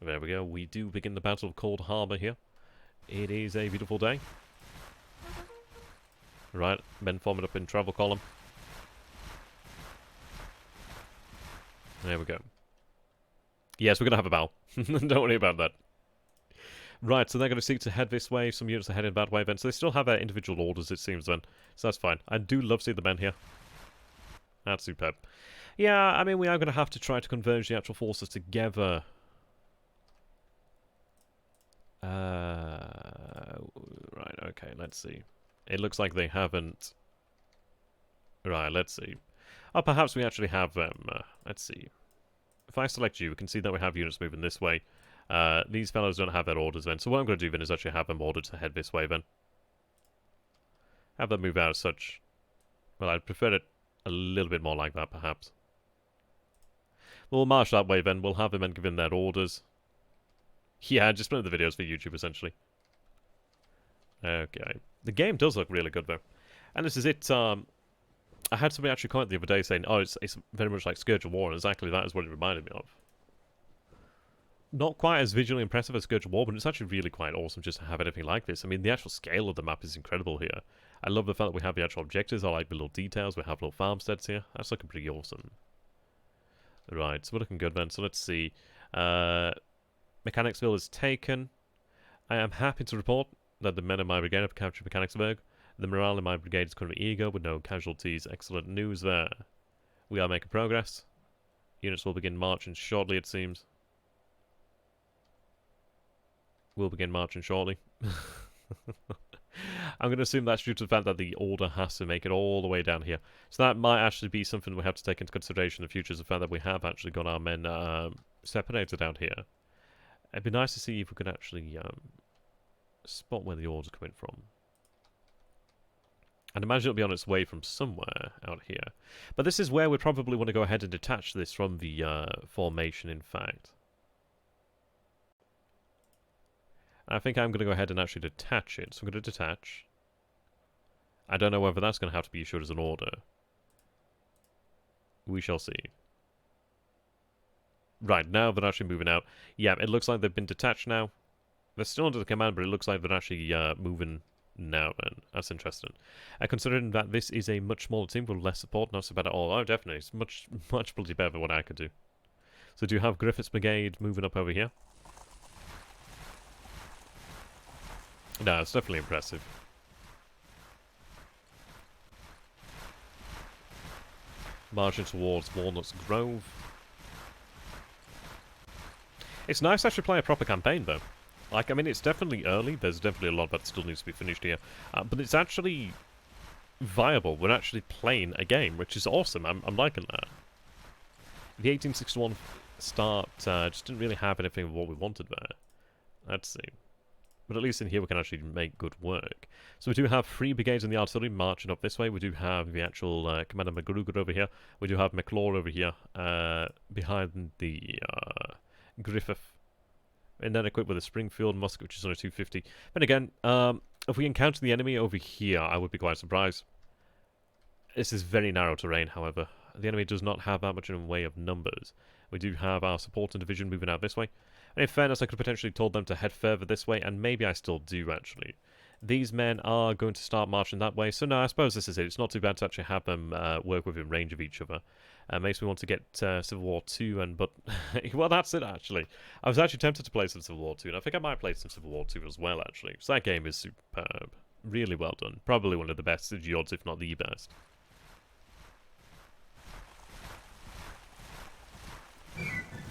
There we go. We do begin the Battle of Cold Harbor here. It is a beautiful day. Right, men forming up in travel column. There we go. Yes, we're going to have a battle. Don't worry about that. Right, so they're going to seek to head this way. Some units are heading that way then. So they still have their individual orders, it seems then. So that's fine. I do love seeing the men here. That's superb. Yeah, I mean, we are going to have to try to converge the actual forces together. Right, okay, let's see. It looks like they haven't... Right, let's see. Oh, perhaps we actually have them. Let's see. If I select you, we can see that we have units moving this way. These fellows don't have their orders then. So what I'm going to do then is actually have them ordered to head this way then. Have them move out as such. Well, I'd prefer it a little bit more like that, perhaps. We'll march that way then. We'll have them and give them their orders. Yeah, just play the videos for YouTube, essentially. Okay. The game does look really good, though. And this is it, I had somebody actually comment the other day saying, oh, it's very much like Scourge of War, and exactly that is what it reminded me of. Not quite as visually impressive as Scourge of War, but it's actually really quite awesome just to have anything like this. I mean, the actual scale of the map is incredible here. I love the fact that we have the actual objectives. I like the little details. We have little farmsteads here. That's looking pretty awesome. Right, so we're looking good then. So let's see. Mechanicsville is taken. I am happy to report that the men of my brigade have captured Mechanicsburg. The morale in my brigade is currently eager with no casualties. Excellent news there. We are making progress. Units will begin marching shortly, it seems. Will begin marching shortly. I'm going to assume that's due to the fact that the order has to make it all the way down here. So that might actually be something we have to take into consideration in the future, is the fact that we have actually got our men separated out here. It'd be nice to see if we could actually spot where the order's coming from. I'd imagine it'll be on its way from somewhere out here. But this is where we probably want to go ahead and detach this from the formation, in fact. I think I'm going to go ahead and actually detach it. So I'm going to detach. I don't know whether that's going to have to be issued as an order. We shall see. Right, now they're actually moving out. Yeah, it looks like they've been detached now. They're still under the command, but it looks like they're actually moving now, then. That's interesting. Considering that this is a much smaller team with less support, not so bad at all. Oh, definitely. It's much bloody better than what I could do. So do you have Griffith's Brigade moving up over here? No, it's definitely impressive. Marching towards Walnuts Grove. It's nice to actually play a proper campaign, though. Like, I mean, it's definitely early. There's definitely a lot that still needs to be finished here. But it's actually viable. We're actually playing a game, which is awesome. I'm liking that. The 1861 start just didn't really have anything of what we wanted there. Let's see. But at least in here we can actually make good work. So we do have 3 brigades in the artillery marching up this way. We do have the actual Commander McGruger over here. We do have McClure over here behind the Griffith. And then equipped with a Springfield musket, which is only 250. But again, if we encounter the enemy over here, I would be quite surprised. This is very narrow terrain, however. The enemy does not have that much in the way of numbers. We do have our supporting division moving out this way. And in fairness, I could potentially told them to head further this way, and maybe I still do, actually. These men are going to start marching that way, so no, I suppose this is it. It's not too bad to actually have them work within range of each other. Makes me want to get Civil War 2, but... well, that's it, actually. I was actually tempted to play some Civil War 2, and I think I might play some Civil War 2 as well, actually. So that game is superb. Really well done. Probably one of the best of odds, if not the best.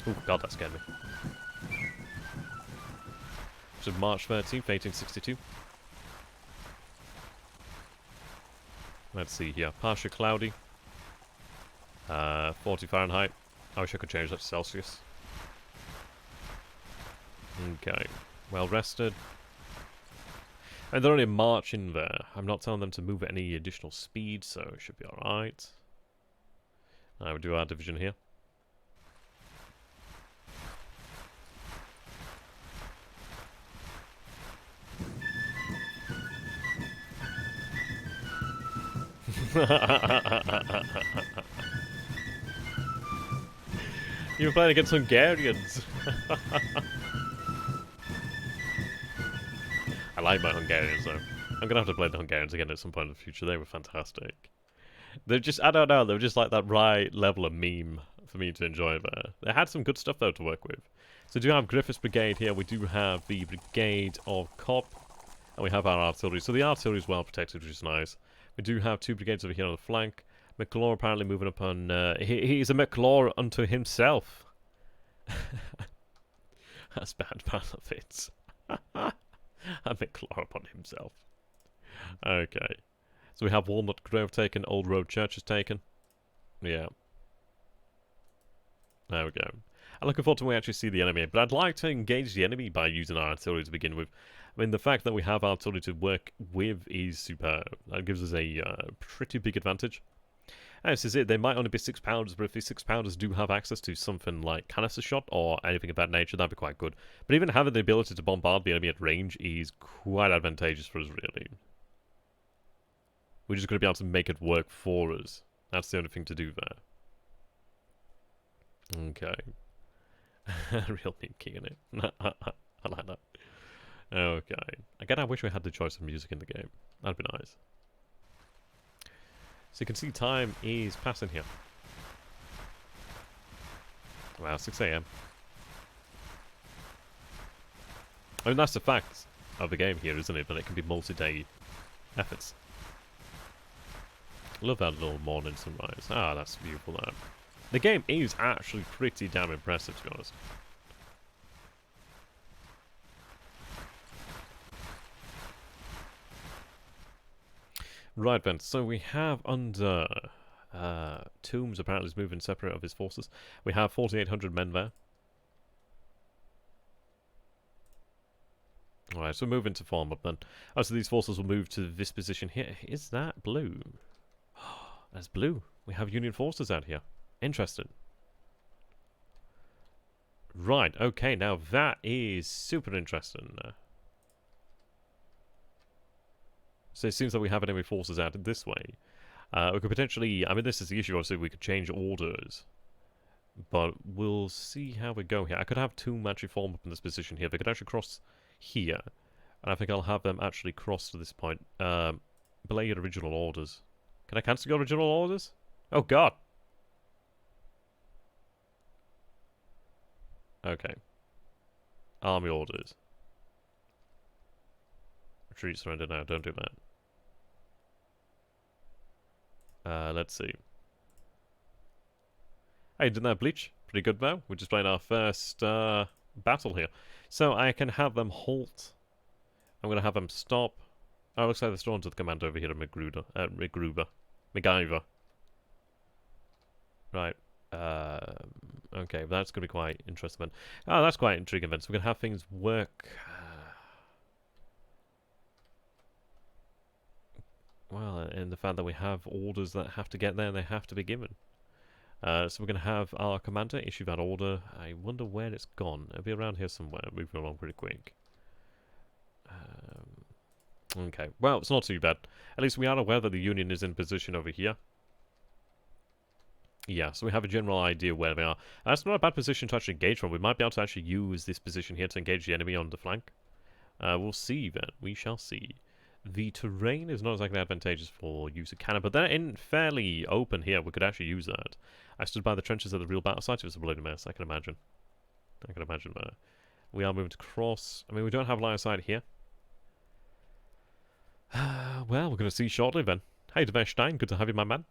Oh, God, that scared me. So March 13th, 1862. Let's see here. Partially cloudy. 40 Fahrenheit. I wish I could change that to Celsius. Okay. Well rested. And they're only marching there. I'm not telling them to move at any additional speed, so it should be alright. I will do our division here. You were playing against Hungarians. I like my Hungarians though. I'm gonna have to play the Hungarians again at some point in the future. They were fantastic. They're just, I don't know, they were just like that right level of meme for me to enjoy there. They had some good stuff though to work with. So we do have Griffith's Brigade here, we do have the Brigade of Cop, and we have our artillery. So the artillery is well protected, which is nice. We do have 2 brigades over here on the flank. McClure apparently moving up on, he's a McClure unto himself. That's bad benefits. A McClure upon himself. Okay. So we have Walnut Grove taken, Old Road Church is taken. Yeah. There we go. I'm looking forward to when we actually see the enemy, but I'd like to engage the enemy by using our artillery to begin with. I mean, the fact that we have artillery to work with is superb. That gives us a pretty big advantage. And this is it. They might only be 6-pounders, but if these 6-pounders do have access to something like canister shot or anything of that nature, that'd be quite good. But even having the ability to bombard the enemy at range is quite advantageous for us, really. We're just going to be able to make it work for us. That's the only thing to do there. Okay. Real meme king in it. I like that. Okay. Again, I wish we had the choice of music in the game. That'd be nice. So you can see time is passing here. Wow, 6 AM. I mean, that's the fact of the game here, isn't it? But it can be multi-day efforts. Love that little morning sunrise. Ah, that's beautiful there. The game is actually pretty damn impressive, to be honest. Right then, so we have under Tombs apparently is moving separate of his forces. We have 4,800 men there. Alright, so we're moving to form up then. Oh, so these forces will move to this position here. Is that blue? That's blue. We have Union forces out here. Interesting. Right, okay, now that is super interesting. So it seems that we have enemy forces out this way. We could potentially, I mean, this is the issue, obviously, we could change orders. But we'll see how we go here. I could have 2 actually form up in this position here. They could actually cross here. And I think I'll have them actually cross to this point. Belay your original orders. Can I cancel your original orders? Oh, God. Okay. Army orders. Retreat, surrender now. Don't do that. Let's see. Hey, didn't that bleach? Pretty good though. We're just playing our first battle here. So I can have them halt. I'm going to have them stop. Oh, looks like they're still onto the command over here at MacGyver. Right. Okay, that's going to be quite interesting then. Oh, that's quite intriguing then. So we're going to have things work. Well, and the fact that we have orders that have to get there, they have to be given. So we're going to have our commander issue that order. I wonder where it's gone. It'll be around here somewhere, moving along pretty quick. Okay, well, it's not too bad. At least we are aware that the Union is in position over here. Yeah, so we have a general idea where they are. That's not a bad position to actually engage from. We might be able to actually use this position here to engage the enemy on the flank. We'll see then. We shall see. The terrain is not exactly advantageous for use of cannon, but they're in fairly open here. We could actually use that. I stood by the trenches of the real battle site. It was a bloody mess, I can imagine. I can imagine that. We are moving to cross. I mean, we don't have line of sight here. Well, we're going to see shortly then. Hey, Devestein, good to have you, my man.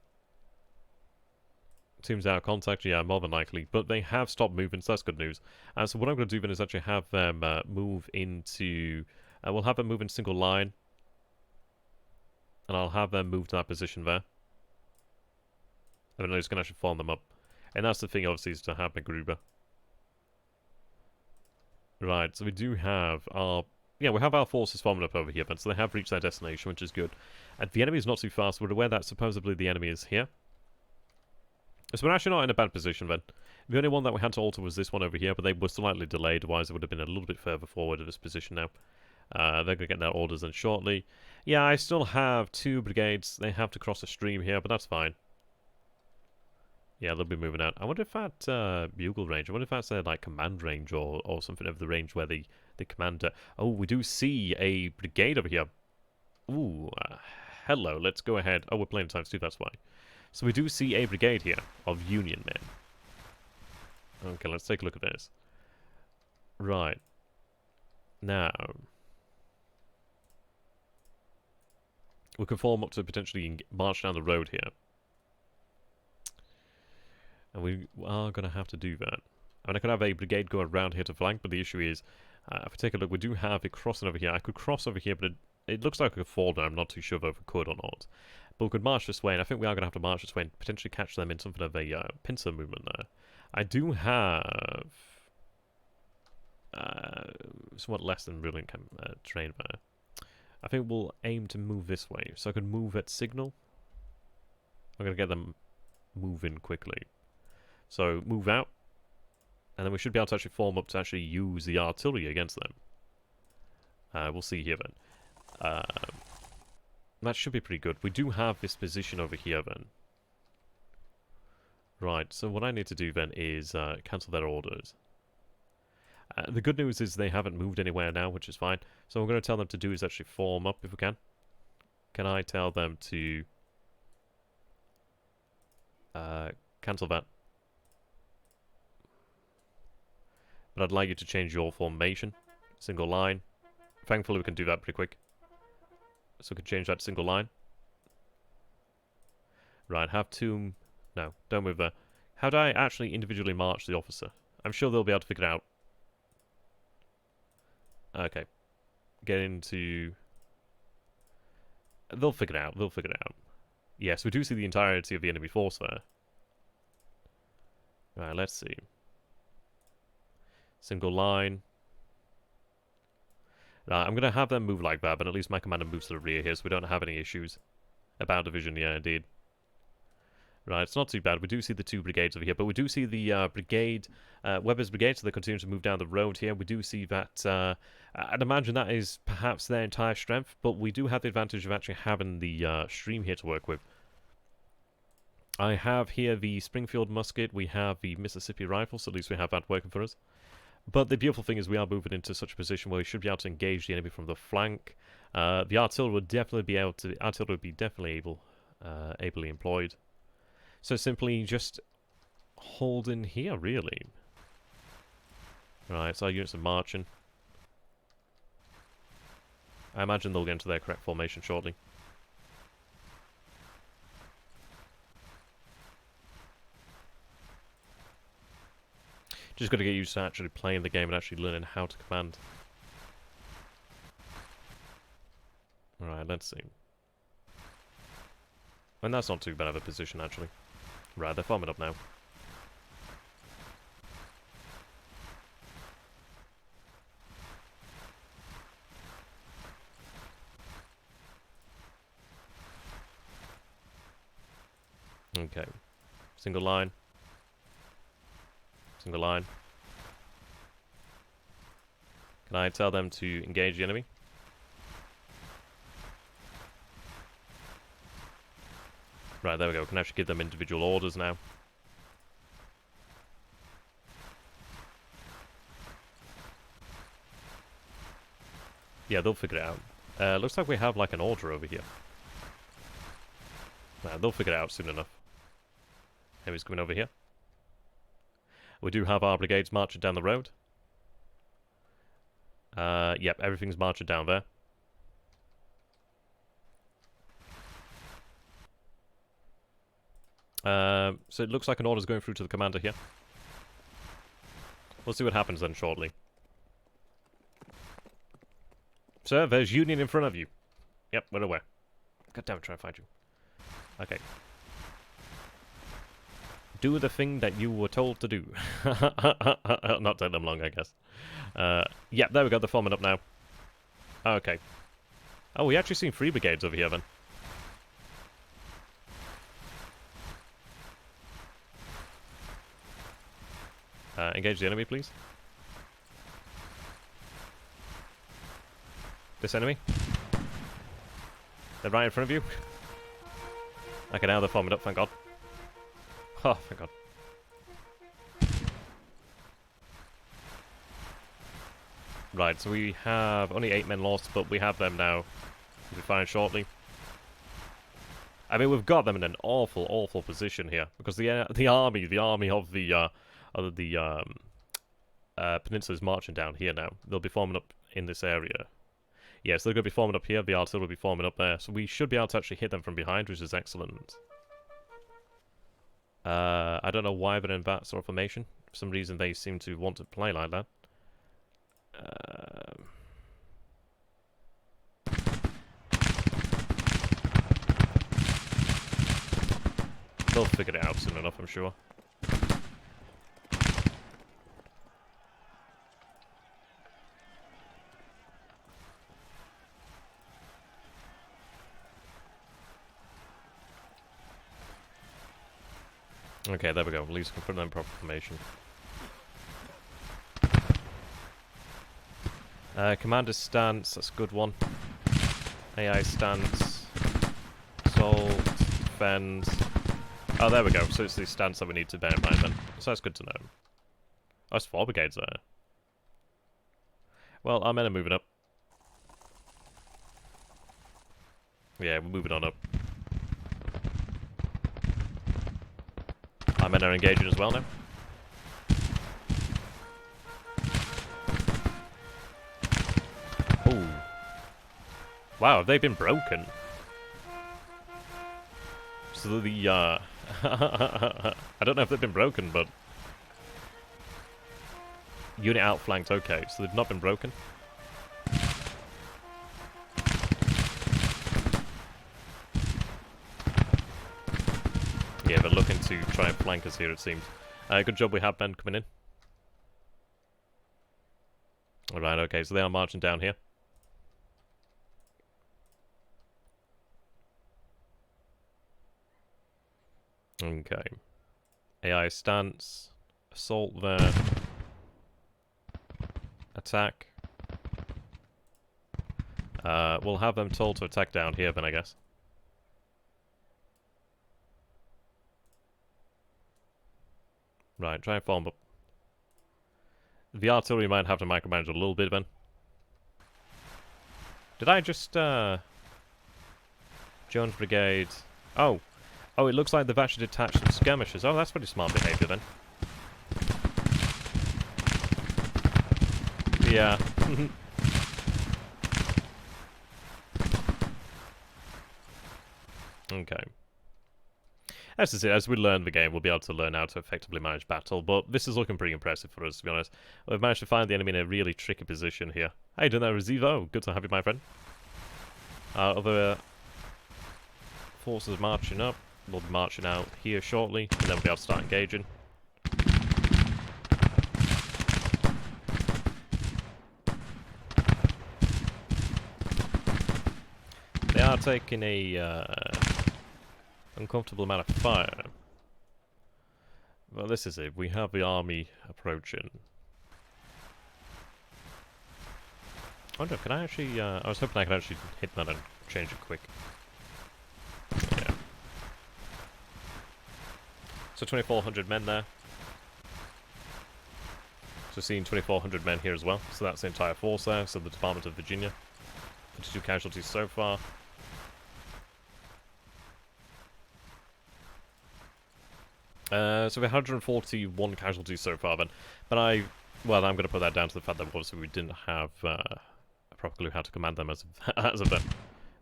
Seems out of contact, yeah, more than likely. But they have stopped moving, so that's good news. So what I'm going to do then is actually have them move into... we'll have them move in single line. And I'll have them move to that position there. And then I just can actually form them up. And that's the thing, obviously, is to have MacGruber. Right, so we do have our... Yeah, we have our forces forming up over here, but so they have reached their destination, which is good. And the enemy is not too far, so we're aware that supposedly the enemy is here. So we're actually not in a bad position then. The only one that we had to alter was this one over here, but they were slightly delayed, otherwise it would have been a little bit further forward of this position now. They're going to get their orders in shortly. Yeah, I still have 2 brigades. They have to cross a stream here, but that's fine. Yeah, they'll be moving out. I wonder if that bugle range, I wonder if that's their like command range or something of the range where the commander... Oh, we do see a brigade over here. Ooh, hello, let's go ahead. Oh, we're playing ×2, that's why. So we do see a brigade here of Union men. Okay, let's take a look at this. Right. Now... we can form up to potentially march down the road here. And we are going to have to do that. I mean, I could have a brigade go around here to flank, but the issue is, if we take a look, we do have it crossing over here. I could cross over here, but it looks like I could fall down. I'm not too sure if I could or not. But we could march this way, and I think we are going to have to march this way and potentially catch them in something of a pincer movement there. I do have somewhat less than brilliant terrain there. I think we'll aim to move this way. So I could move at signal. I'm going to get them moving quickly. So move out, and then we should be able to actually form up to actually use the artillery against them. We'll see here then. That should be pretty good. We do have this position over here then. Right, so what I need to do then is cancel their orders. The good news is they haven't moved anywhere now, which is fine. So what I'm going to tell them to do is actually form up if we can. Can I tell them to cancel that? But I'd like you to change your formation. Single line. Thankfully we can do that pretty quick. So we can change that to single line. Right, have two... No, don't move there. How do I actually individually march the officer? I'm sure they'll be able to figure it out. Okay. Get into... They'll figure it out, they'll figure it out. Yes, we do see the entirety of the enemy force there. Right, let's see. Single line. Right, I'm going to have them move like that, but at least my commander moves to the rear here, so we don't have any issues. About division, yeah, indeed. Right, it's not too bad. We do see the two brigades over here, but we do see the brigade, Weber's brigade, so they continue to move down the road here. We do see that, I'd imagine that is perhaps their entire strength, but we do have the advantage of actually having the stream here to work with. I have here the Springfield musket, we have the Mississippi rifle, so at least we have that working for us. But the beautiful thing is we are moving into such a position where we should be able to engage the enemy from the flank. The artillery would definitely be able to, artillery would be definitely ably employed. So simply just hold in here, really. Right, so our units are marching. I imagine they'll get into their correct formation shortly. Just got to get used to actually playing the game and actually learning how to command. Alright, let's see. And that's not too bad of a position, actually. Right, they're farming up now. Okay. Single line. Single line. Can I tell them to engage the enemy? Right, there we go. We can actually give them individual orders now. Yeah, they'll figure it out. Looks like we have like an order over here. Nah, they'll figure it out soon enough. Enemy's coming over here. We do have our brigades marching down the road. Yep, everything's marching down there. So it looks like an order's going through to the commander here. We'll see what happens then shortly. Sir, there's Union in front of you. Yep, we're aware. God damn it, try to find you. Okay. Do the thing that you were told to do. Not take them long, I guess. Yeah, there we go, they're forming up now. Okay. Oh, we actually seen 3 brigades over here then. Engage the enemy, please. This enemy. They're right in front of you. Okay, now they're forming up, thank God. Oh, thank God. Right, so we have only 8 men lost, but we have them now. We'll be fine shortly. I mean, we've got them in an awful, awful position here because the army of the peninsula is marching down here now. They'll be forming up in this area. Yes, they're going to be forming up here. The artillery will be forming up there, so we should be able to actually hit them from behind, which is excellent. I don't know why they're in that sort of formation. For some reason, they seem to want to play like that. They'll figure it out soon enough, I'm sure. Okay, there we go. At least we can put them in proper formation. Commander stance, that's a good one. AI stance. Assault. Defend. Oh, there we go. So it's the stance that we need to bear in mind then. So that's good to know. Oh, that's 4 brigades there. Well, our men are moving up. Yeah, we're moving on up. Our men are engaging as well now. Ooh. Wow, have they been broken? So the, I don't know if they've been broken, but... Unit outflanked, okay, so they've not been broken. Yeah, they're looking to try and flank us here, it seems. Good job we have men coming in. Alright, okay, so they are marching down here. Okay. AI stance. Assault there. Attack. We'll have them told to attack down here then, I guess. Right, try and form up. The artillery might have to micromanage a little bit then. Did I just, Jones Brigade... Oh! Oh, it looks like they've actually detached some skirmishers. Oh, that's pretty smart behaviour then. Yeah. Okay. As I say, as we learn the game, we'll be able to learn how to effectively manage battle, but this is looking pretty impressive for us, to be honest. We've managed to find the enemy in a really tricky position here. How you doing there, Rezivo? Good to have you, my friend. Other forces marching up. We'll be marching out here shortly, and then we'll be able to start engaging. They are taking a uncomfortable amount of fire. Well, this is it. We have the army approaching. I wonder, can I actually... I was hoping I could actually hit that and change it quick. Yeah. So 2,400 men there. So seeing 2,400 men here as well. So that's the entire force there. So the Department of Virginia. 52 casualties so far. So we have 141 casualties so far then. But well, I'm going to put that down to the fact that obviously we didn't have a proper clue how to command them as of then.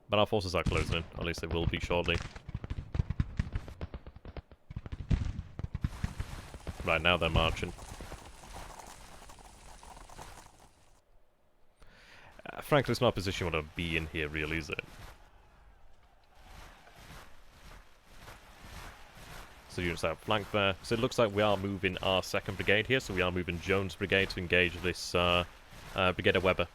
But our forces are closing in, or at least they will be shortly. Right, now they're marching. Frankly, it's not a position you want to be in here, really, is it? So units out flank there. So it looks like we are moving our 2nd Brigade here, so we are moving Jones' Brigade to engage this Brigade of Weber.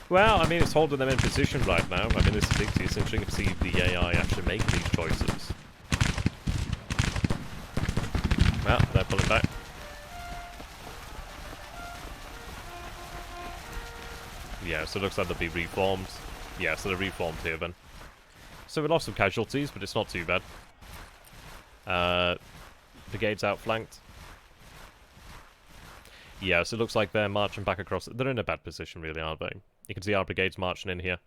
Well, I mean, it's holding them in position right now. I mean, this is it's interesting to see the AI actually make these choices. Well, they're pulling back. Yeah, so it looks like they'll be reformed. Yeah, so they're reformed here then. So we lost some casualties, but it's not too bad. Brigades outflanked. Yeah, so it looks like they're marching back across. They're in a bad position, really, aren't they? You can see our brigades marching in here.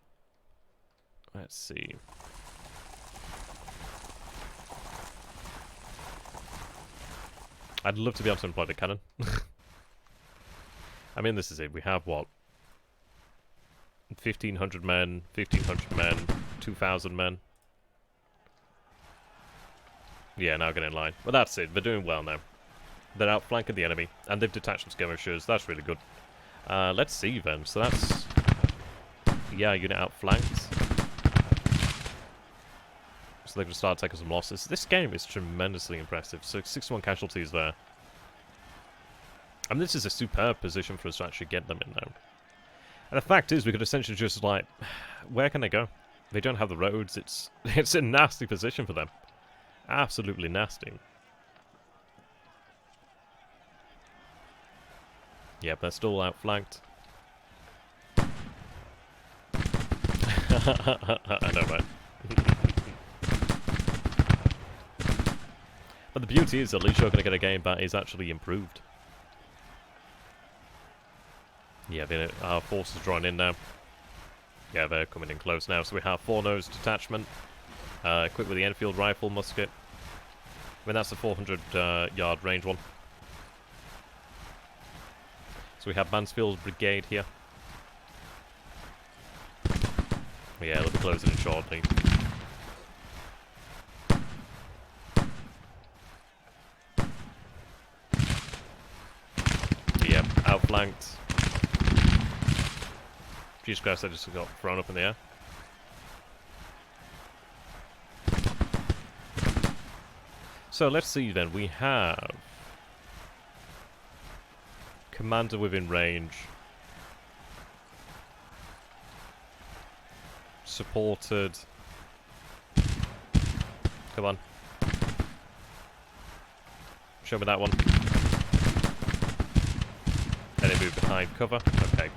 Let's see. I'd love to be able to employ the cannon. I mean, this is it. We have, what? 1,500 men, 1,500 men, 2,000 men. Yeah, now get in line. But that's it. They're doing well now. They're outflanking the enemy, and they've detached some skirmishers. That's really good. Let's see, then. So that's... Yeah, unit outflanked. So they're going to start taking some losses. This game is tremendously impressive. So 61 casualties there. And this is a superb position for us to actually get them in now. And the fact is, we could essentially just, like... Where can they go? They don't have the roads. It's a nasty position for them. Absolutely nasty. Yep, they're still outflanked. I know, right? But the beauty is, at least you're going to get a game that is actually improved. Yeah, our forces drawing in now. Yeah, they're coming in close now. So we have 4-nose detachment, equipped with the Enfield rifle musket. I mean, that's a 400-yard range one. So we have Mansfield's brigade here. Yeah, they'll be closing in shortly. Yeah, outflanked. Jesus Christ, I just got thrown up in the air. So let's see then, we have... Commander within range. Supported. Come on. Show me that one. Enemy move behind cover. Okay.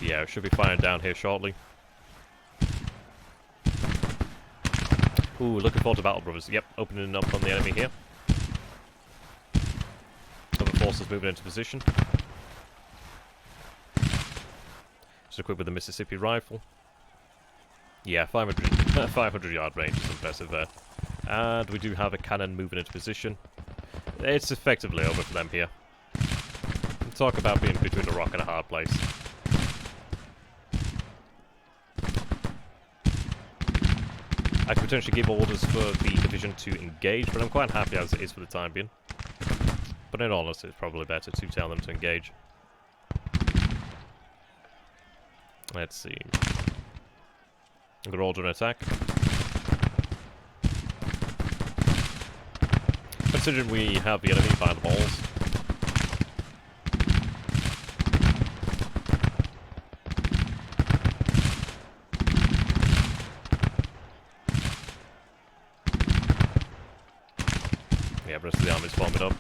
Yeah, should be firing down here shortly. Ooh, looking forward to battle, brothers. Yep, opening up on the enemy here. Other forces moving into position. Just equipped with the Mississippi rifle. Yeah, 500-yard range is impressive there. And we do have a cannon moving into position. It's effectively over for them here. Talk about being between a rock and a hard place. I could potentially give orders for the division to engage, but I'm quite happy as it is for the time being. But in all honesty, it's probably better to tell them to engage. Let's see. I'm going to order an attack. Considering we have the enemy by the balls. Yeah, the rest of the army's forming up.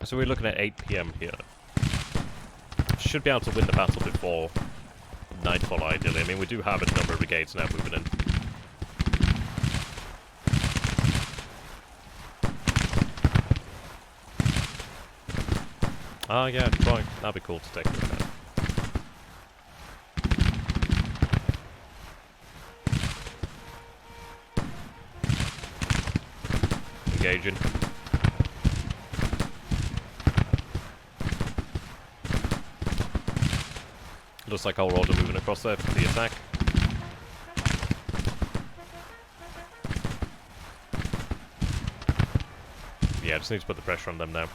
So we're looking at 8 PM here. Should be able to win the battle before nightfall, ideally. I mean, we do have a number of brigades now moving in. Ah, yeah, Troy. That'd be cool to take a look at. Engaging. Looks like our order moving across there for the attack. Yeah, just need to put the pressure on them now.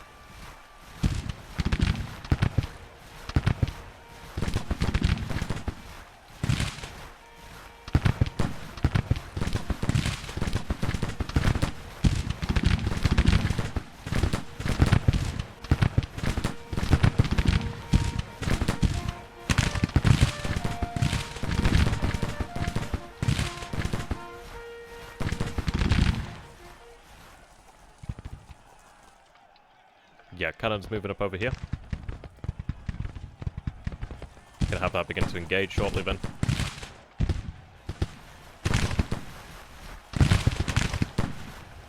yeah, cannons moving up over here. Gonna have that begin to engage shortly then.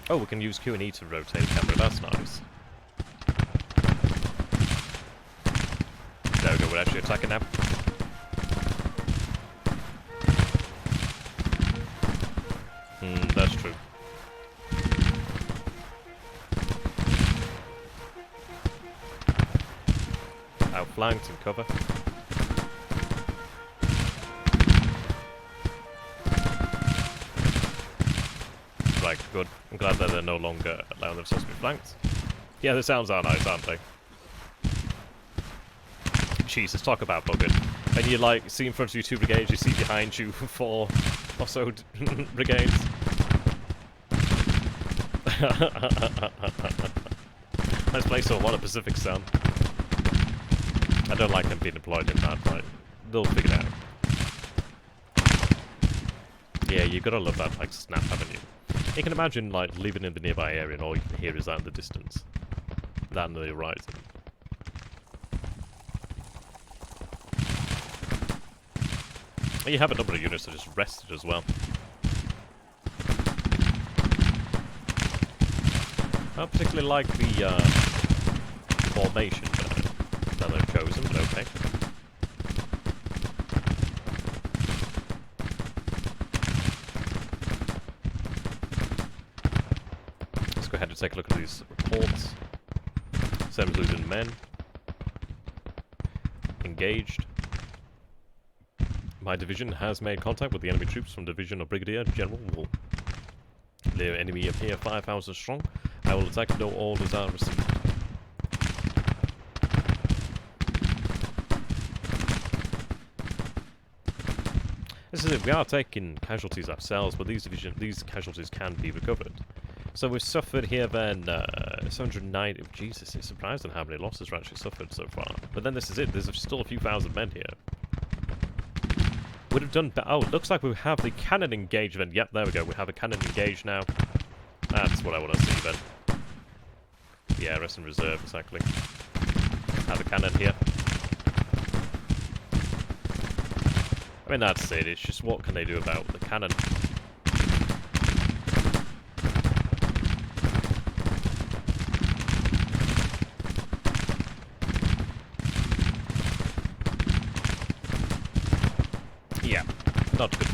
Oh, we can use Q and E to rotate the camera, that's nice. There we go, we're actually attacking now. That's true. Outflanked and cover. Right, good. I'm glad that they're no longer allowing themselves to be flanked. Yeah, the sounds are nice, aren't they? Jesus, talk about bugging. And you like see in front of you 2 brigades, you see behind you 4 or so brigades. Let's play so what a Pacific Sun. I don't like them being deployed in that, but they'll figure it out. Yeah, you gotta love that like snap, haven't you? You can imagine like living in the nearby area and all you can hear is that in the distance. That in the horizon. And you have a number of units that just rested as well. I don't particularly like the formation that they've chosen, but okay. Let's go ahead and take a look at these reports. 7 losing men. Engaged. My division has made contact with the enemy troops from Division of Brigadier General Wool. The enemy appear 5,000 strong. I will attack, no orders are received. This is it, we are taking casualties ourselves, but these casualties can be recovered. So we've suffered here then 790. Jesus, it's surprising how many losses we've actually suffered so far. But then this is it, there's still a few thousand men here. Would have done. Oh, it looks like we have the cannon engagement. Yep, there we go. We have a cannon engaged now. That's what I want to see then. Yeah, rest in reserve, exactly. Have a cannon here. I mean, that's it. It's just what can they do about the cannon? Yeah, not good.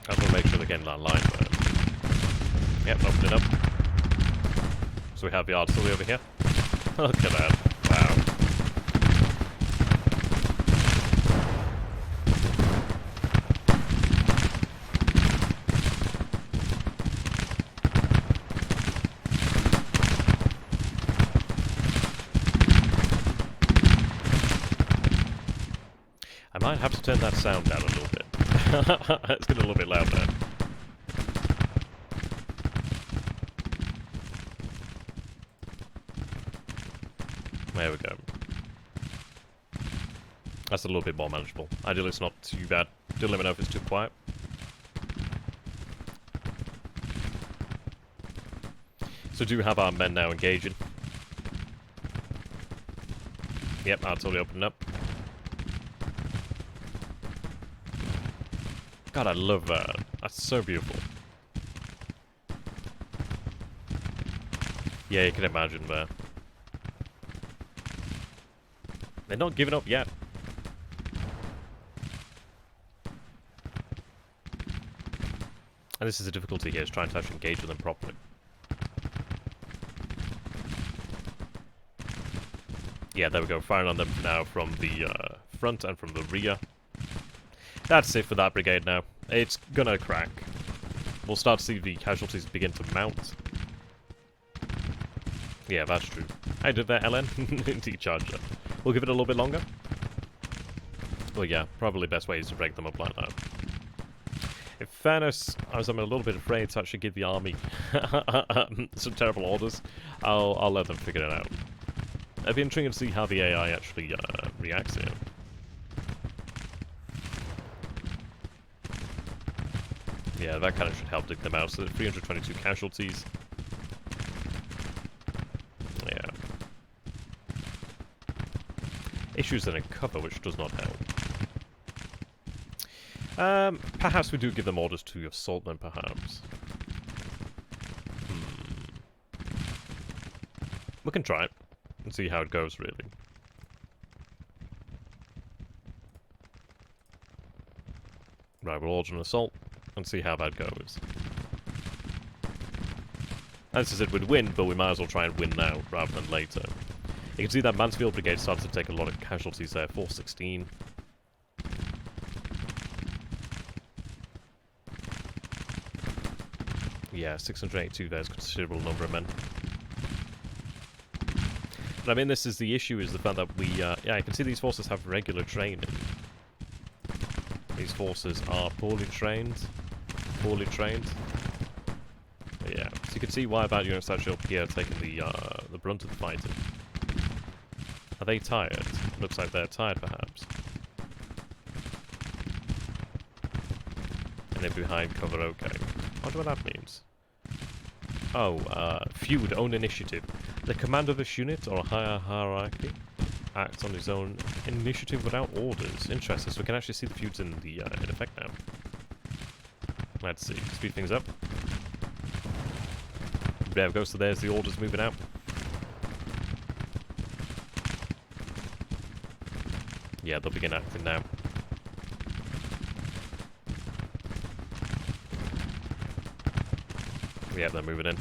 I just want to make sure they're getting that line. Yep, open it up. So we have the artillery over here. Look at that. Wow. I might have to turn that sound down a little bit. It's getting a little bit loud there. There we go. That's a little bit more manageable. Ideally it's not too bad. Do let me know if it's too quiet. So do have our men now engaging. Yep, artillery opening up. God, I love that. That's so beautiful. Yeah, you can imagine there. They're not giving up yet. And this is the difficulty here, is trying to actually engage with them properly. Yeah, there we go, firing on them now from the front and from the rear. That's it for that brigade now. It's gonna crack. We'll start to see the casualties begin to mount. Yeah, that's true. I did that, LN. Decharger. We'll give it a little bit longer. Well, yeah, probably best way is to break them up like that. In fairness, I'm a little bit afraid to actually give the army some terrible orders. I'll let them figure it out. It'd be intriguing to see how the AI actually reacts here. Yeah, that kind of should help dig them out. So 322 casualties. Yeah. Issues in a cover, which does not help. Perhaps we do give them orders to assault them, perhaps. We can try it and see how it goes, really. Right, we'll order an assault and see how that goes. As I said, we'd win, but we might as well try and win now rather than later. You can see that Mansfield Brigade started to take a lot of casualties there, 416. Yeah, 682, there's a considerable number of men. But I mean, this is the issue, is the fact that we, yeah, I can see these forces have regular training. These forces are poorly trained. Poorly trained. But yeah, so you can see why about units actually up here taking the brunt of the fighting. Are they tired? Looks like they're tired, perhaps. And they're behind cover, okay. I wonder what that means. Oh, feud, own initiative. The commander of this unit, or a higher hierarchy, acts on his own initiative without orders. Interesting, so we can actually see the feuds in the in effect now. Let's see, speed things up. There we go, so there's the orders moving out. Yeah, they'll begin acting now. Yeah, they're moving in.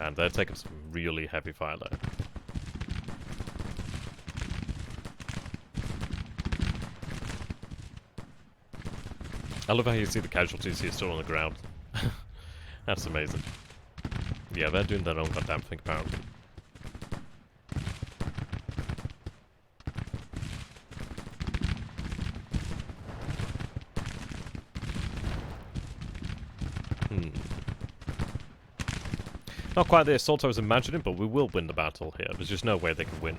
And they're taking some really heavy fire there. I love how you see the casualties here still on the ground. That's amazing. Yeah, they're doing their own goddamn thing, apparently. Not quite the assault I was imagining, but we will win the battle here. There's just no way they can win.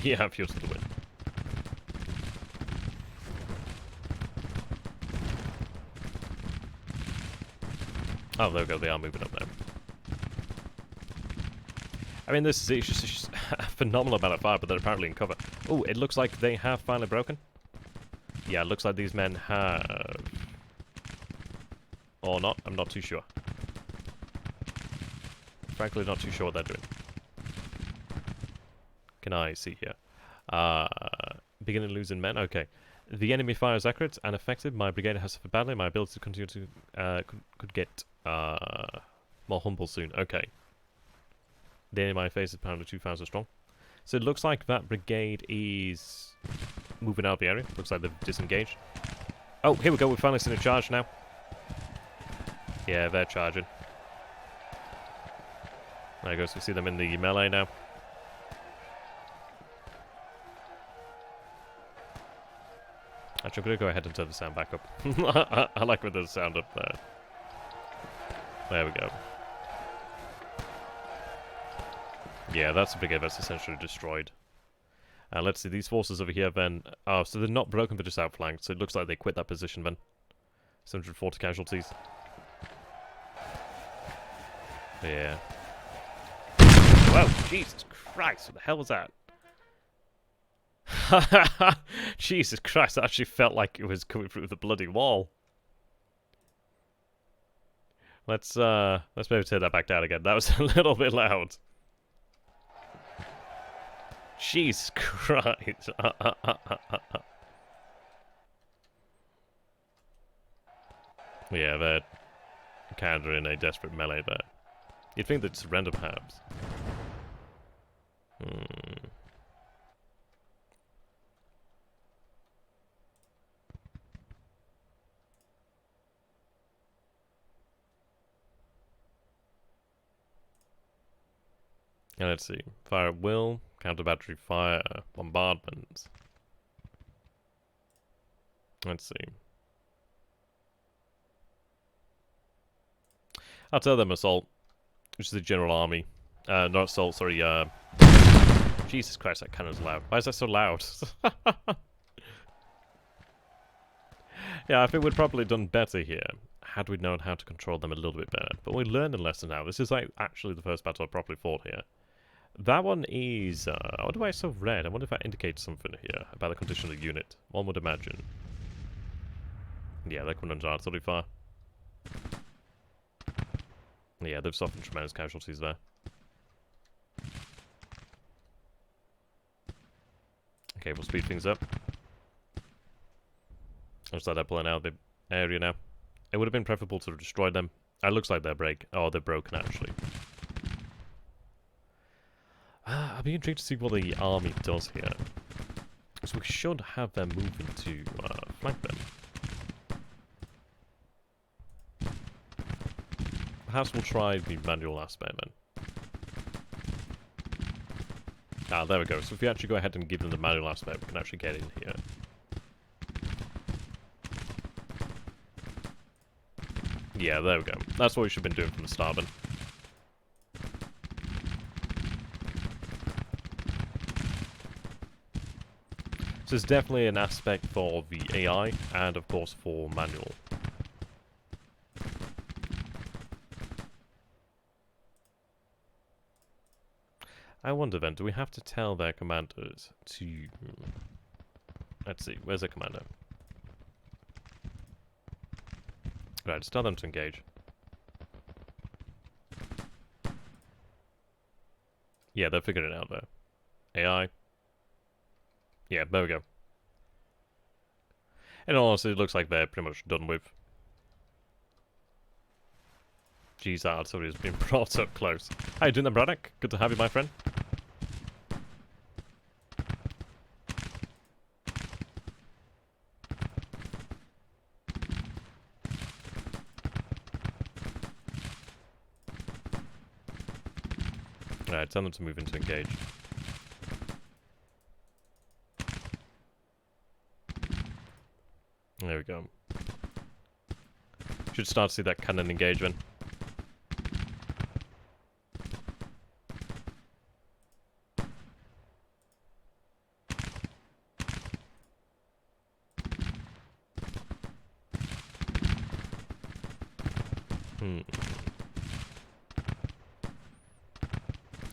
Yeah, fuse to the win. Oh, there we go, they are moving up now. I mean, this is it's just a phenomenal amount of fire, but they're apparently in cover. Oh, it looks like they have finally broken. Yeah, it looks like these men have. Or not, I'm not too sure. Frankly, not too sure what they're doing. Can I see here? Beginning losing men? Okay. The enemy fires accurate and effective. My brigade has suffered badly. My ability to continue to could get more humble soon. Okay. The enemy face is apparently 2,000 strong. So it looks like that brigade is moving out of the area. Looks like they've disengaged. Oh, here we go. We've finally seen a charge now. Yeah, they're charging. There you go. So we see them in the melee now. Actually, I'm going to go ahead and turn the sound back up. I like with the sound up there. There we go. Yeah, that's a brigade that's essentially destroyed. Let's see, these forces over here then... Oh, so they're not broken, but just outflanked. So it looks like they quit that position then. 740 casualties. Yeah. Whoa, Jesus Christ, what the hell was that? Jesus Christ, that actually felt like it was coming through the bloody wall. Let's maybe turn that back down again. That was a little bit loud. Jesus Christ. Yeah, they're kind of in a desperate melee there. You'd think they'd surrender, perhaps. Let's see. Fire at will, counter battery fire, bombardment. Let's see. I'll tell them assault, which is the general army. Not assault, sorry, Jesus Christ, that cannon's loud. Why is that so loud? Yeah, I think we'd probably done better here had we known how to control them a little bit better. But we learned a lesson now. This is like actually the first battle I properly fought here. That one is, I wonder why it's so red. I wonder if that indicates something here about the condition of the unit. One would imagine. Yeah, they're coming under artillery fire. Yeah, they've suffered tremendous casualties there. Okay, we'll speed things up. I'll just let that plan out the area now. It would have been preferable to destroy them. It looks like they're they're broken actually. I'll be intrigued to see what the army does here. So we should have them moving to flank them. Perhaps we'll try the manual aspect then. Ah, there we go. So if we actually go ahead and give them the manual aspect, we can actually get in here. Yeah, there we go. That's what we should have been doing from the start then. So there's definitely an aspect for the AI, and of course for manual. I wonder then, do we have to tell their commanders to... Let's see, where's their commander? Right, just tell them to engage. Yeah, they're figuring it out though. AI. Yeah, there we go. In all honesty, it looks like they're pretty much done with. Jeez, that artillery has been brought up close. How you doing there, Braddock? Good to have you, my friend. Alright, tell them to move into engage. There we go. Should start to see that cannon engagement.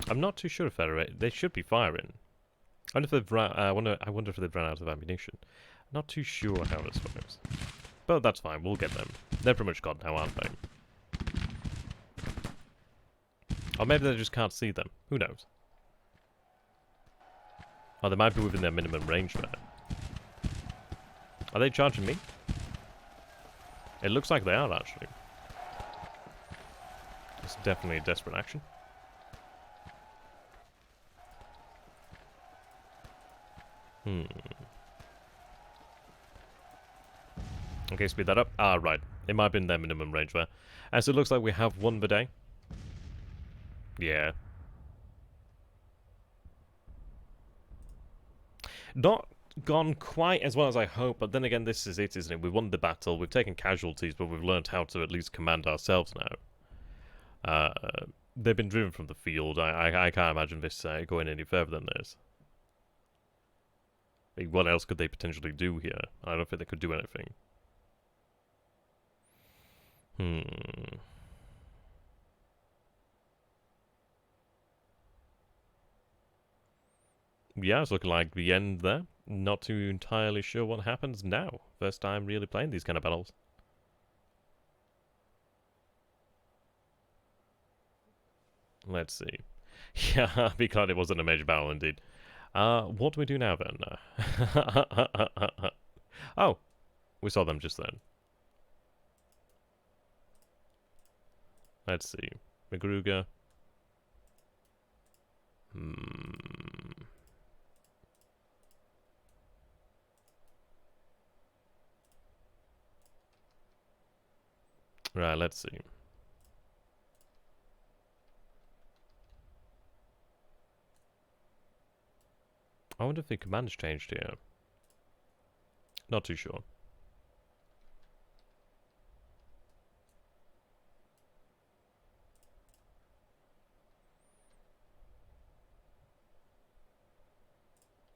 I'm not too sure if they should be firing. I wonder if they've I wonder if they've run out of ammunition. Not too sure how this works. But that's fine, we'll get them. They're pretty much gone now, aren't they? Or maybe they just can't see them. Who knows? Oh, they might be within their minimum range there. Are they charging me? It looks like they are, actually. It's definitely a desperate action. Okay, speed that up. Ah, right. It might have been their minimum range there. As it looks like we have won the day. Yeah. Not gone quite as well as I hope, but then again, this is it, isn't it? We won the battle, we've taken casualties, but we've learned how to at least command ourselves now. They've been driven from the field. I can't imagine this going any further than this. Like, what else could they potentially do here? I don't think they could do anything. Yeah, it's looking like the end there. Not too entirely sure what happens now. First time really playing these kind of battles. Let's see. Yeah, I'd be glad it wasn't a major battle indeed. What do we do now then? Oh, we saw them just then. Let's see. McGruger. Right, let's see. I wonder if the command's changed here. Not too sure.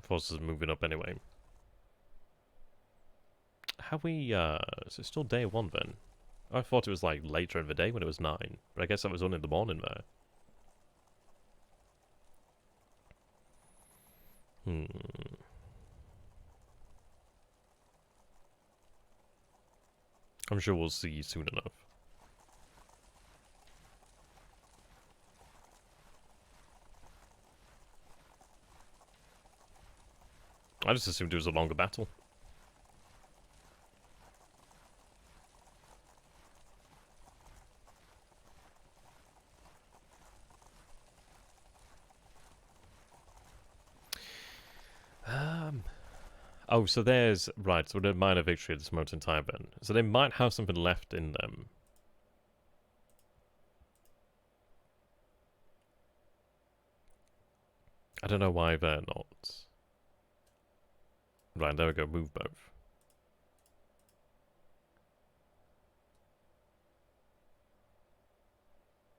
Forces are moving up anyway. Have we, is it still day 1 then? I thought it was like later in the day when it was 9. But I guess that was only in the morning there. I'm sure we'll see soon enough. I just assumed it was a longer battle. Oh, so there's... Right, so we're at a minor victory at this moment in time then. So they might have something left in them. I don't know why they're not. Right, there we go, move both.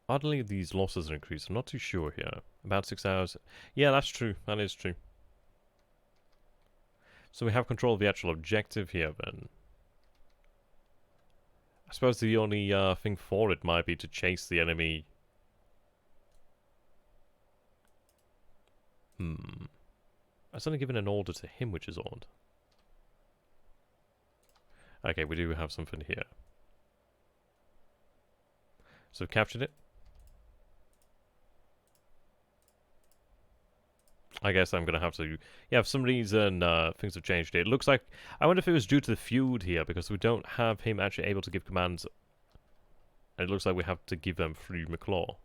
Oddly, these losses are increased. I'm not too sure here. About 6 hours. Yeah, that's true. That is true. So we have control of the actual objective here then. I suppose the only thing for it might be to chase the enemy. I was only given an order to him, which is odd. Okay, we do have something here. So we've captured it. I guess I'm going to have to... Yeah, for some reason, things have changed here. It looks like... I wonder if it was due to the feud here, because we don't have him actually able to give commands. And it looks like we have to give them through McClaw.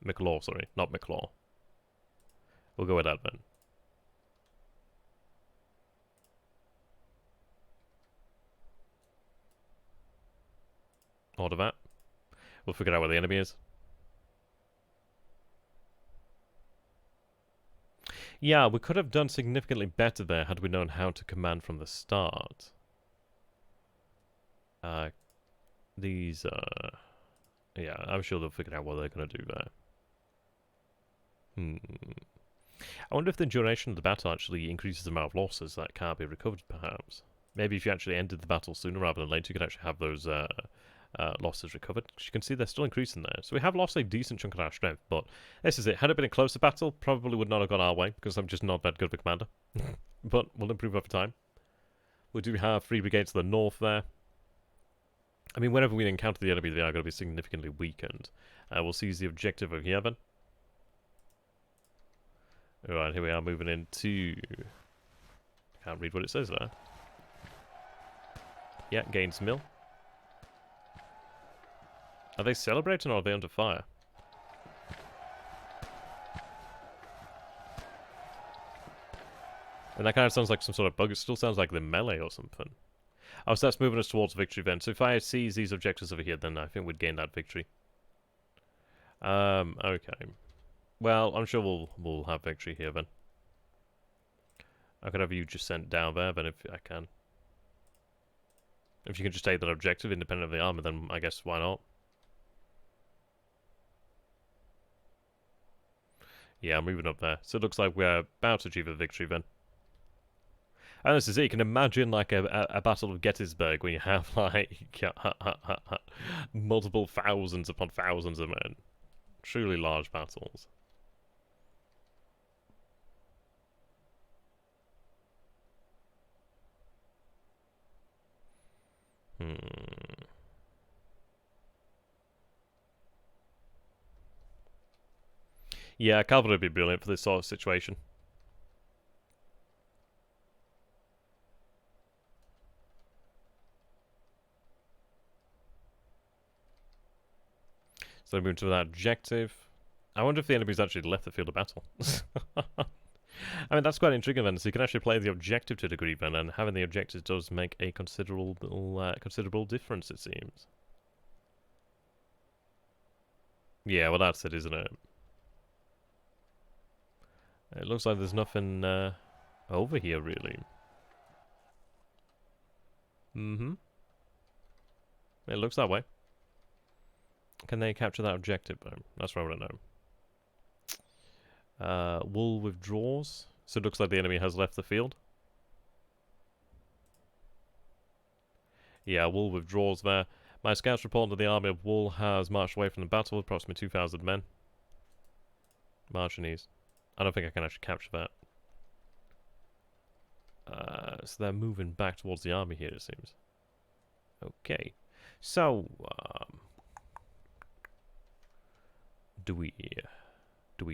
McClaw, sorry. Not McClaw. We'll go with that then. Order that. We'll figure out where the enemy is. Yeah, we could have done significantly better there had we known how to command from the start. These, yeah, I'm sure they'll figure out what they're going to do there. I wonder if the duration of the battle actually increases the amount of losses that can't be recovered, perhaps. Maybe if you actually ended the battle sooner rather than later, you could actually have those losses recovered. You can see they're still increasing there. So we have lost a decent chunk of our strength, but this is it. Had it been a closer battle, probably would not have gone our way, because I'm just not that good of a commander. But we'll improve over time. We do have 3 brigades to the north there. I mean, whenever we encounter the enemy, they are going to be significantly weakened. We'll seize the objective over here then. Alright, here we are moving into... Can't read what it says there. Yeah, gains mill. Are they celebrating or are they under fire? And that kind of sounds like some sort of bug. It still sounds like the melee or something. Oh, so that's moving us towards victory then. So if I seize these objectives over here, then I think we'd gain that victory. Okay. Well, I'm sure we'll have victory here then. I could have you just sent down there, then if I can. If you can just take that objective independent of the armor, then I guess why not? Yeah, I'm moving up there. So it looks like we're about to achieve a victory then. And this is it. You can imagine like a battle of Gettysburg when you have like multiple thousands upon thousands of men. Truly large battles. Yeah, cavalry would be brilliant for this sort of situation. So move to that objective. I wonder if the enemy's actually left the field of battle. I mean, that's quite intriguing then. So you can actually play the objective to a degree then, and having the objective does make a considerable difference, it seems. Yeah, well that's it, isn't it? It looks like there's nothing over here, really. It looks that way. Can they capture that objective, though? That's what I want to know. Wool withdraws. So it looks like the enemy has left the field. Yeah, Wool withdraws there. My scouts report that the army of Wool has marched away from the battle, approximately 2,000 men. Marching east. I don't think I can actually capture that. So they're moving back towards the army here, it seems. Okay. So, do we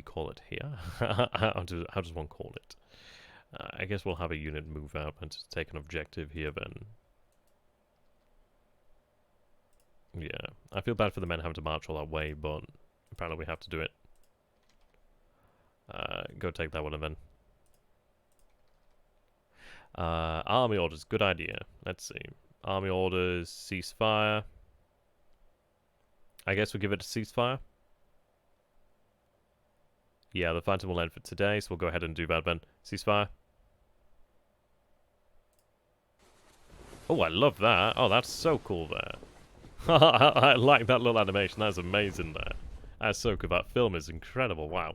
call it here? how does one call it? I guess we'll have a unit move out and to take an objective here then. Yeah, I feel bad for the men having to march all that way, but apparently we have to do it. Go take that one and then. Army orders, good idea. Let's see. Army orders, ceasefire. I guess we'll give it a ceasefire. Yeah, the fighting will end for today, so we'll go ahead and do that then. Ceasefire. Oh, I love that. Oh, that's so cool there. I like that little animation. That's amazing there. That's so good. That film is incredible. Wow.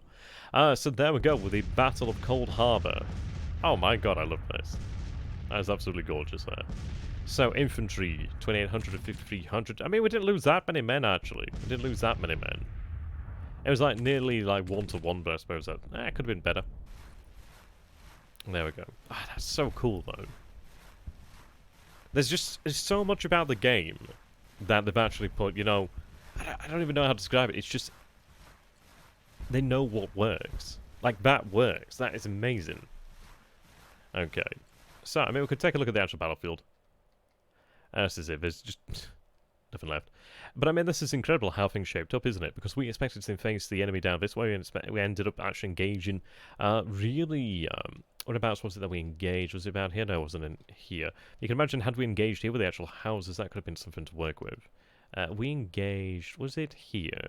So there we go with the Battle of Cold Harbor. Oh my god, I love this. That is absolutely gorgeous there. So, infantry, 2,800 to 5,300. I mean, we didn't lose that many men, actually. We didn't lose that many men. It was like nearly like 1-to-1, but I suppose that it could have been better. There we go. Ah, that's so cool, though. There's so much about the game that they've actually put, you know, I don't even know how to describe it. It's just, they know what works. Like, that works. That is amazing. Okay. So, I mean, we could take a look at the actual battlefield. This is it. There's just nothing left. But I mean, this is incredible how things shaped up, isn't it? Because we expected to face the enemy down this way, and we ended up actually engaging. Really, whereabouts was it that we engaged? Was it about here? No, it wasn't in here. You can imagine, had we engaged here with the actual houses, that could have been something to work with. We engaged. Was it here?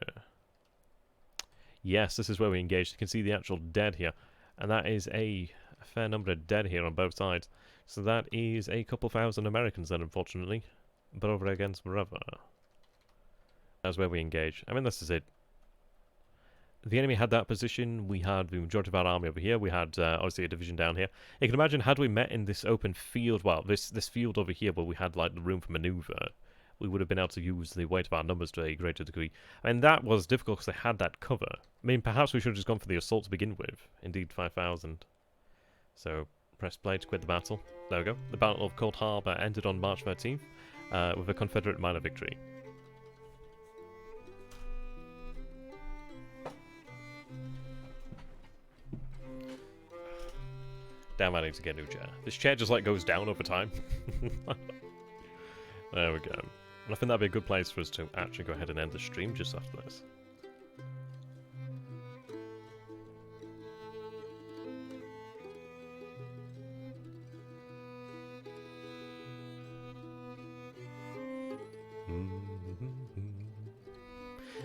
Yes, this is where we engaged. You can see the actual dead here, and that is a fair number of dead here on both sides. So that is a couple thousand Americans then, unfortunately. But over against wherever. That's where we engage. I mean, this is it. The enemy had that position. We had the majority of our army over here. We had, obviously, a division down here. You can imagine, had we met in this open field, well, this field over here where we had, like, the room for maneuver, we would have been able to use the weight of our numbers to a greater degree. And that was difficult because they had that cover. I mean, perhaps we should have just gone for the assault to begin with. Indeed, 5,000. So, press play to quit the battle. There we go. The Battle of Cold Harbor ended on March 13th with a Confederate minor victory. Damn, I need to get a new chair. This chair just, like, goes down over time. There we go. And I think that'd be a good place for us to actually go ahead and end the stream just after this.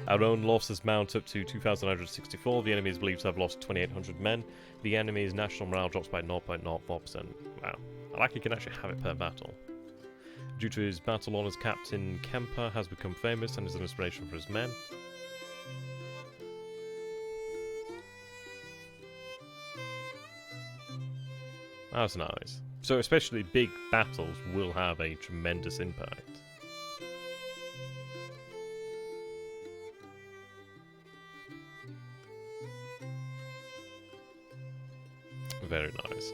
Our own losses mount up to 2,964. The enemy is believed to have lost 2,800 men. The enemy's national morale drops by 0.04%. Wow. I like he can actually have it per battle. Due to his battle honours, Captain Kemper has become famous and is an inspiration for his men. That's nice. So especially big battles will have a tremendous impact. Very nice.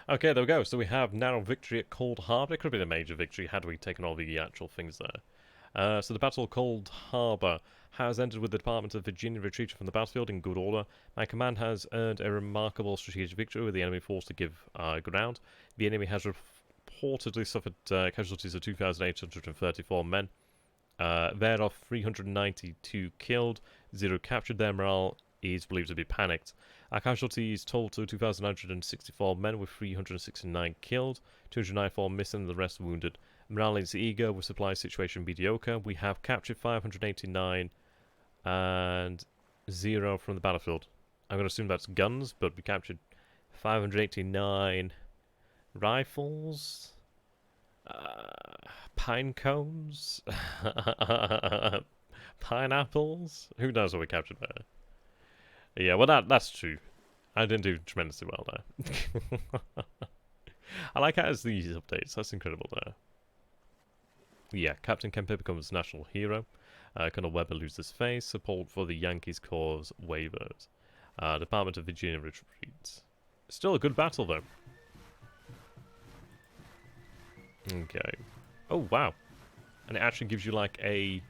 Okay, there we go. So we have narrow victory at Cold Harbor. It could have been a major victory had we taken all the actual things there. So the Battle of Cold Harbor has ended with the Department of Virginia retreating from the battlefield in good order. My command has earned a remarkable strategic victory with the enemy forced to give ground. The enemy has reportedly suffered casualties of 2,834 men. Thereof 392 killed, 0 captured. Their morale is believed to be panicked. Our casualties total 2,964 men with 369 killed, 294 missing, the rest wounded. Morale is eager, with supply situation mediocre. We have captured 589 and 0 from the battlefield. I'm going to assume that's guns, but we captured 589 rifles, pine cones, pineapples. Who knows what we captured there? Yeah, well that's true. I didn't do tremendously well there. I like how it's these updates. That's incredible there. Yeah, Captain Kempe becomes national hero. Colonel Weber loses face. Support for the Yankees cause wavers. Department of Virginia retreats. Still a good battle though. Okay. Oh wow. And it actually gives you like a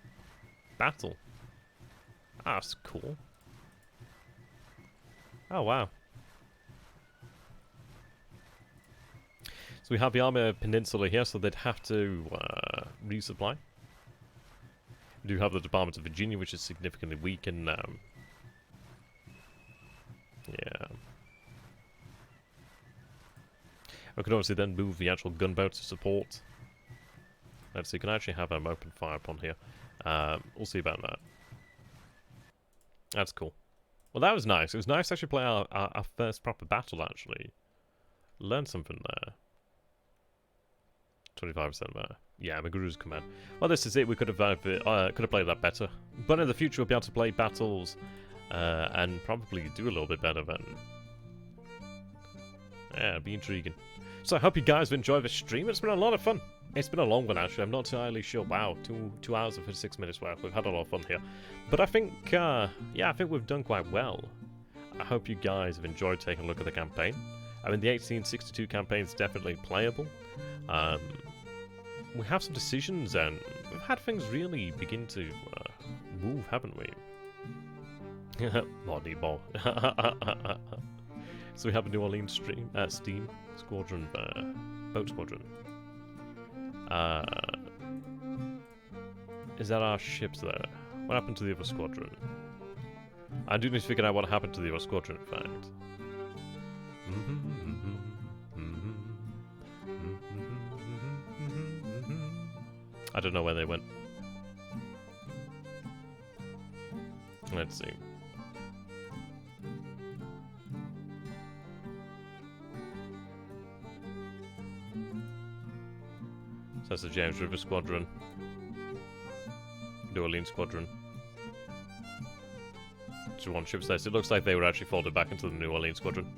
battle. Ah, that's cool. Oh wow. So we have the Armor Peninsula here, so they'd have to resupply. We do have the Department of Virginia, which is significantly weak, and yeah. I could obviously then move the actual gunboat to support. Let's see, can I actually have open fire upon here? We'll see about that. That's cool. Well, that was nice. It was nice to actually play our first proper battle, actually. Learned something there. 25% there. Yeah, Maguru's command. Well, this is it. We could have played that better. But in the future, we'll be able to play battles and probably do a little bit better then. Yeah, it'll be intriguing. So I hope you guys have enjoyed the stream. It's been a lot of fun. It's been a long one, actually. I'm not entirely sure. Wow, 2 hours and 56 minutes. Wow, we've had a lot of fun here. But I think, yeah, I think we've done quite well. I hope you guys have enjoyed taking a look at the campaign. I mean, the 1862 campaign is definitely playable. We have some decisions, and we've had things really begin to move, haven't we? Body ball. So we have a New Orleans Steam Squadron, Boat Squadron. Is that our ships there? What happened to the other squadron? I do need to figure out what happened to the other squadron, in fact. I don't know where they went. Let's see. So that's the James River Squadron. New Orleans Squadron. Just one ship there. So it looks like they were actually folded back into the New Orleans Squadron.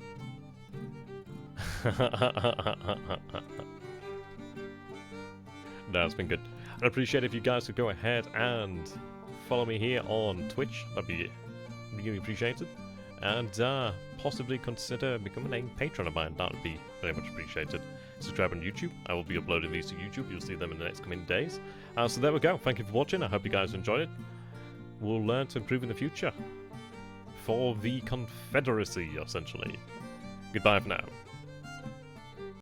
No, it's been good. I'd appreciate if you guys would go ahead and follow me here on Twitch. That'd be really appreciated. And possibly consider becoming a patron of mine. That would be very much appreciated. Subscribe on YouTube. I will be uploading these to YouTube. You'll see them in the next coming days. So there we go. Thank you for watching. I hope you guys enjoyed it. We'll learn to improve in the future. For the Confederacy, essentially. Goodbye for now.